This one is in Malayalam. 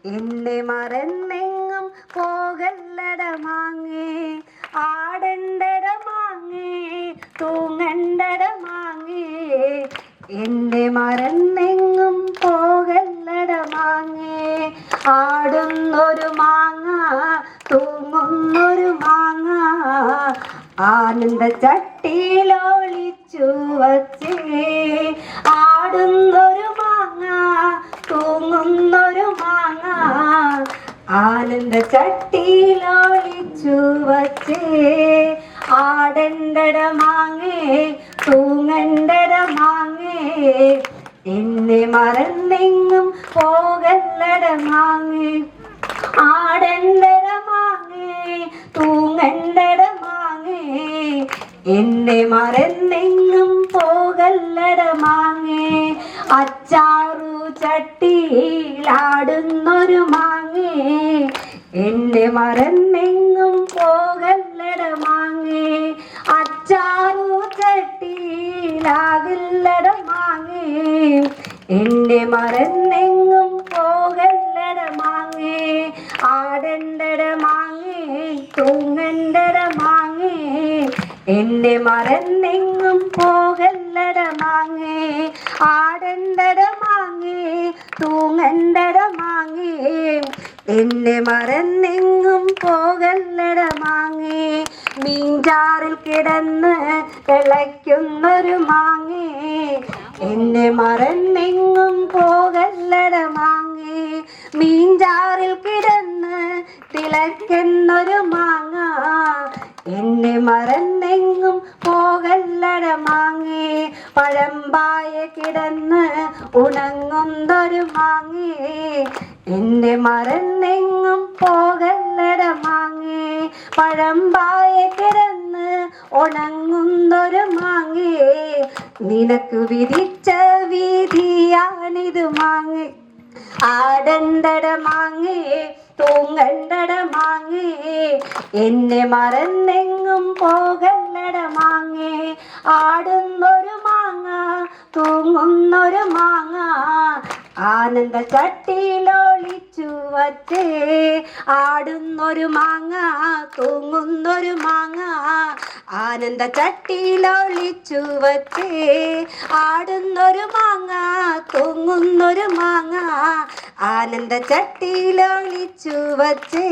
എന്നെ മറന്നെങ്ങും പോകല്ലട മാങ്ങേ, ആടണ്ടട മാങ്ങേ, തൂങ്ങണ്ടട മാങ്ങേ. എന്നെ മറന്നെങ്ങും പോകല്ലട മാങ്ങേ, ആടുന്നൊരു മാങ്ങ, തൂങ്ങുന്നൊരു മാങ്ങ, ആനന്ദ ചട്ടിയിലൊളിച്ചു വച്ചേ. ആടുന്നൊരു മാങ്ങ, തൂങ്ങുന്നൊരു മാങ്ങ, ആനന്ദ ചട്ടിയിലൊളിച്ചു വച്ചേ. ആടണ്ടട മാങ്ങേ, തൂങ്ങണ്ടട മാങ്ങേ, എന്നെ മറന്നെങ്ങും പോകല്ലട മാങ്ങേ. ആടണ്ടട മാങ്ങേ, തൂങ്ങണ്ടട മാങ്ങേ, എന്നെ മറന്നെങ്ങും പോകല്ലട മാങ്ങേ. അച്ചാറു ചട്ടിയിലാടുന്നൊരു മാങ്ങേ, എന്നെ മറന്നെങ്ങും പോകല്ലട മാങ്ങേ. അച്ചാറു ചട്ടിയിലാകില്ലട മാങ്ങേ, എന്നെ മറന്നെങ്ങും പോകല്ലട മാങ്ങേ. ആടണ്ടട മാങ്ങേ, തൂങ്ങണ്ടട മാങ്ങേ, എന്നെ മറന്നെങ്ങും പോകല്ലട മാങ്ങേ. ആടണ്ടട മാങ്ങേ, തൂങ്ങണ്ടട മാങ്ങേ, എന്നെ മറന്നെങ്ങും പോകല്ലട മാങ്ങേ. മീൻചാറിൽ കിടന്ന് തിളയ്ക്കുന്നൊരു മാങ്ങേ, എന്നെ മറന്നെങ്ങും പോകല്ലട മാങ്ങേ. മീൻചാറിൽ കിടന്ന് തിളയ്ക്കുന്നൊരു മാങ്ങ, എന്നെ മറന്നെങ്ങും പോകല്ലട മാങ്ങേ. പഴമ്പായ കിടന്ന് ഉണങ്ങുന്നൊരു മാങ്ങേ, എന്നെ മറന്നെങ്ങും പോകല്ലട മാങ്ങേ. പഴമ്പായ കിടന്ന് ഉണങ്ങുന്നൊരു മാങ്ങേ, നിനക്ക് വിധിച്ച വിധിയാണിത് മാങ്ങേ. ആടണ്ടട മാങ്ങേ, തൂങ്ങണ്ടട മാങ്ങേ, എന്നെ മറന്നെങ്ങും പോകല്ലട മാങ്ങേ. ആടുന്നൊരു മാങ്ങ, തൂങ്ങുന്നൊരു മാങ്ങ, ആനന്ദ ചട്ടിയിലൊളിച്ചു വച്ചേ. ആടുന്നൊരു മാങ്ങ, തൂങ്ങുന്നൊരു മാങ്ങ, ആനന്ദ ചട്ടിയിലൊളിച്ചു വച്ചേ. ആടുന്നൊരു മാങ്ങ, തൂങ്ങുന്നൊരു മാങ്ങ, ആനന്ദ ചട്ടിയിലൊളിച്ചു വച്ചേ.